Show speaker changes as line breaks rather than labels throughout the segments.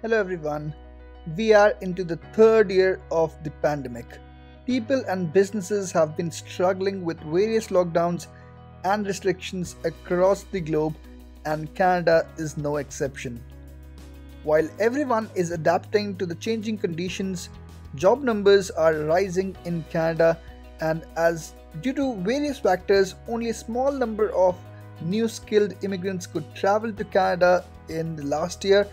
Hello everyone. We are into the third year of the pandemic. People and businesses have been struggling with various lockdowns and restrictions across the globe, and Canada is no exception. While everyone is adapting to the changing conditions, job numbers are rising in Canada, and as due to various factors, only a small number of new skilled immigrants could travel to Canada in the last year.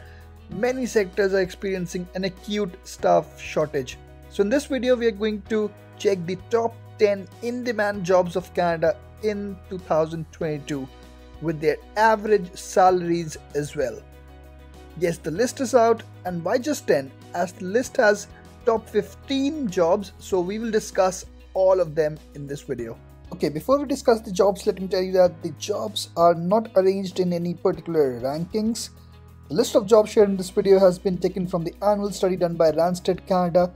Many sectors are experiencing an acute staff shortage. So in this video, we are going to check the top 10 in-demand jobs of Canada in 2022 with their average salaries as well. Yes, the list is out, and why just 10? As the list has top 15 jobs, so we will discuss all of them in this video. Okay, before we discuss the jobs, let me tell you that the jobs are not arranged in any particular rankings. The list of jobs shared in this video has been taken from the annual study done by Randstad Canada.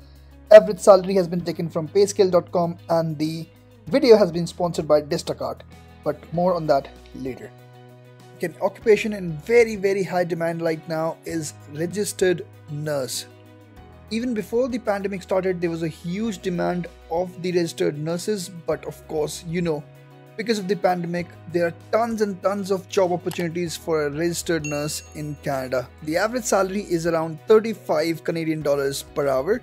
Average salary has been taken from payscale.com, and the video has been sponsored by Distacart, but more on that later. An occupation in very high demand right now is registered nurse. Even before the pandemic started, there was a huge demand of the registered nurses, but of course, because of the pandemic, there are tons and tons of job opportunities for a registered nurse in Canada. The average salary is around 35 Canadian dollars per hour.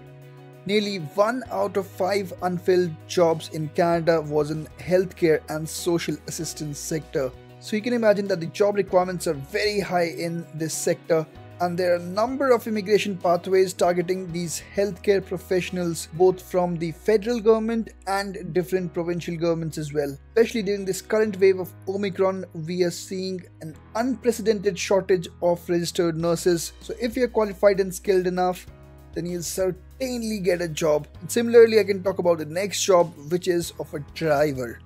Nearly 1 out of 5 unfilled jobs in Canada was in healthcare and social assistance sector. So you can imagine that the job requirements are very high in this sector, and there are a number of immigration pathways targeting these healthcare professionals both from the federal government and different provincial governments as well. Especially during this current wave of Omicron, we are seeing an unprecedented shortage of registered nurses. So if you're qualified and skilled enough, then you'll certainly get a job. And similarly, I can talk about the next job, which is of a driver.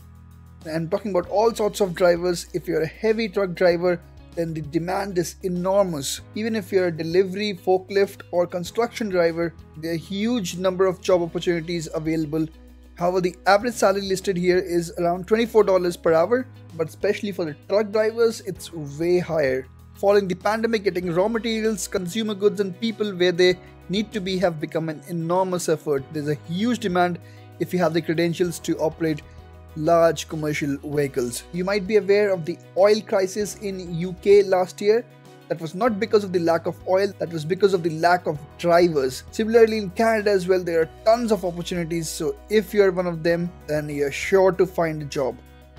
And talking about all sorts of drivers, if you're a heavy truck driver, then the demand is enormous. Even if you're a delivery, forklift or construction driver, there are a huge number of job opportunities available. However, the average salary listed here is around $24 per hour, but especially for the truck drivers, it's way higher. Following the pandemic, getting raw materials, consumer goods and people where they need to be have become an enormous effort. There's a huge demand if you have the credentials to operate large commercial vehicles. You might be aware of the oil crisis in UK last year. That was not because of the lack of oil, that was because of the lack of drivers. Similarly, in Canada as well, there are tons of opportunities, so if you're one of them, then you're sure to find a job.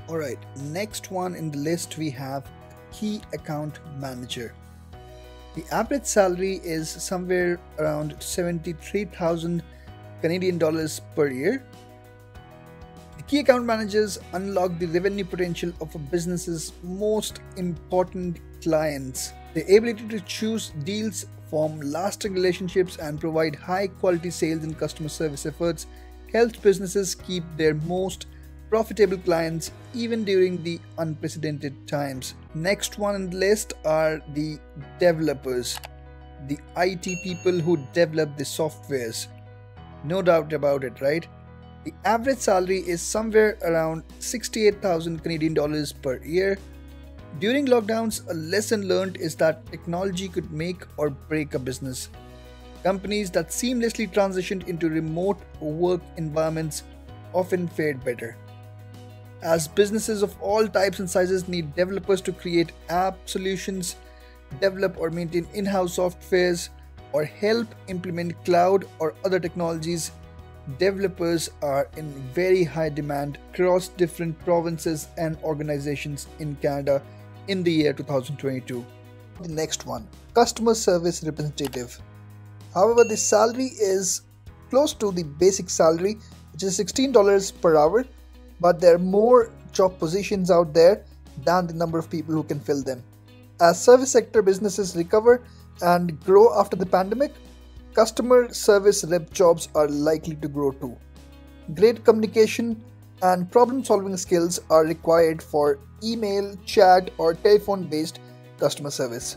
Alright, next one in the list we have key account manager. The average salary is somewhere around 73,000 Canadian dollars per year. Key account managers unlock the revenue potential of a business's most important clients. The ability to choose deals, form lasting relationships, and provide high quality sales and customer service efforts helps businesses keep their most profitable clients even during the unprecedented times. Next one on the list are the developers, the IT people who develop the softwares. No doubt about it, right? The average salary is somewhere around 68,000 Canadian dollars per year. During lockdowns, a lesson learned is that technology could make or break a business. Companies that seamlessly transitioned into remote work environments often fared better. As businesses of all types and sizes need developers to create app solutions, develop or maintain in-house softwares, or help implement cloud or other technologies, developers are in very high demand across different provinces and organizations in Canada in the year 2022. The next one, customer service representative. However, the salary is close to the basic salary, which is $16 per hour, but there are more job positions out there than the number of people who can fill them. As service sector businesses recover and grow after the pandemic, customer service rep jobs are likely to grow too. Great communication and problem-solving skills are required for email, chat, or telephone-based customer service.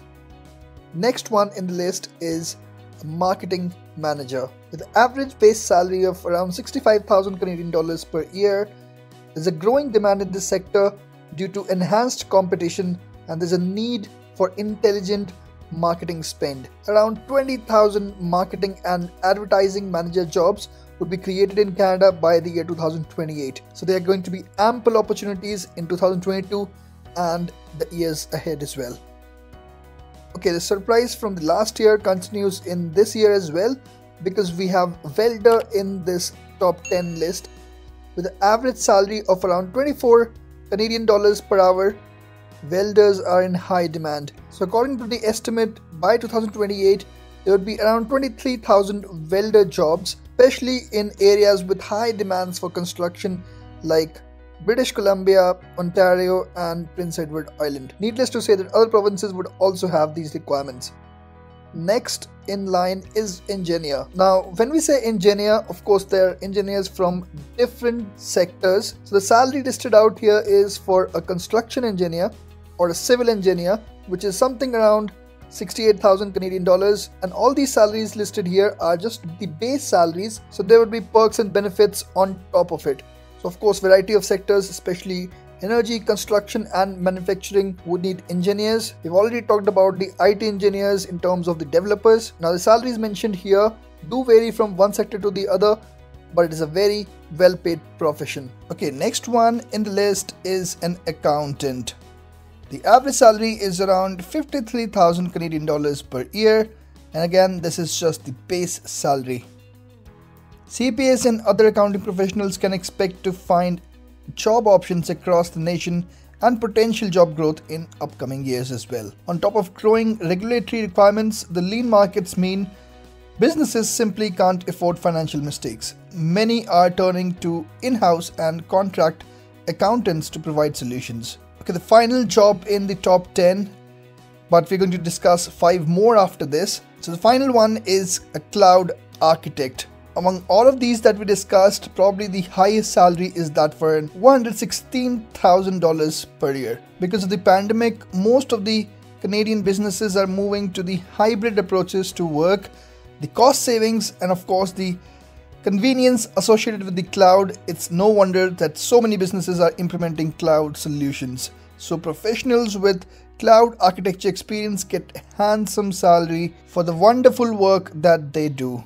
Next one in the list is a marketing manager. With an average base salary of around 65,000 Canadian dollars per year, there's a growing demand in this sector due to enhanced competition, and there's a need for intelligent marketing spend. Around 20,000 marketing and advertising manager jobs would be created in Canada by the year 2028. So there are going to be ample opportunities in 2022 and the years ahead as well. Okay, the surprise from the last year continues in this year as well, because we have welder in this top 10 list with an average salary of around 24 Canadian dollars per hour. Welders are in high demand. So according to the estimate, by 2028 there would be around 23,000 welder jobs, especially in areas with high demands for construction like British Columbia, Ontario and Prince Edward Island. Needless to say that other provinces would also have these requirements. Next in line is engineer. Now when we say engineer, of course there are engineers from different sectors. So the salary listed out here is for a construction engineer or a civil engineer, which is something around 68,000 Canadian dollars, and all these salaries listed here are just the base salaries, so there would be perks and benefits on top of it. So of course variety of sectors, especially energy, construction and manufacturing, would need engineers. We've already talked about the IT engineers in terms of the developers. Now the salaries mentioned here do vary from one sector to the other, but it is a very well paid profession. Okay, next one in the list is an accountant. The average salary is around 53,000 Canadian dollars per year, and again this is just the base salary. CPAs and other accounting professionals can expect to find job options across the nation and potential job growth in upcoming years as well. On top of growing regulatory requirements, the lean markets mean businesses simply can't afford financial mistakes. Many are turning to in-house and contract accountants to provide solutions. Okay, the final job in the top 10, but we're going to discuss 5 more after this. So the final one is a cloud architect. Among all of these that we discussed, probably the highest salary is that for $116,000 per year. Because of the pandemic, most of the Canadian businesses are moving to the hybrid approaches to work. The cost savings and of course the convenience associated with the cloud, it's no wonder that so many businesses are implementing cloud solutions. So professionals with cloud architecture experience get a handsome salary for the wonderful work that they do.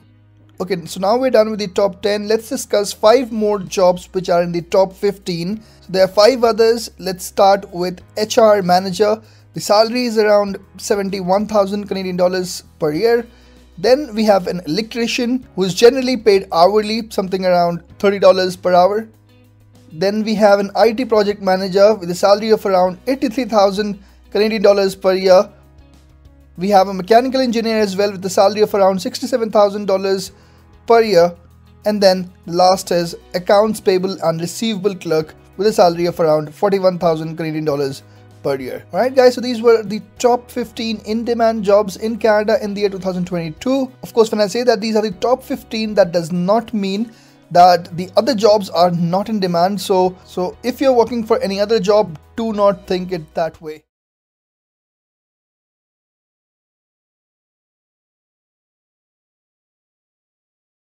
Okay, so now we're done with the top 10. Let's discuss 5 more jobs which are in the top 15. So there are 5 others. Let's start with HR manager. The salary is around 71,000 Canadian dollars per year. Then we have an electrician who is generally paid hourly, something around $30 per hour. Then we have an IT project manager with a salary of around 83,000 Canadian dollars per year. We have a mechanical engineer as well with a salary of around $67,000 per year. And then the last is accounts payable and receivable clerk with a salary of around 41,000 Canadian dollars per year. Alright guys, so these were the top 15 in-demand jobs in Canada in the year 2022. Of course, when I say that these are the top 15, that does not mean that the other jobs are not in demand. So if you're working for any other job, do not think it that way.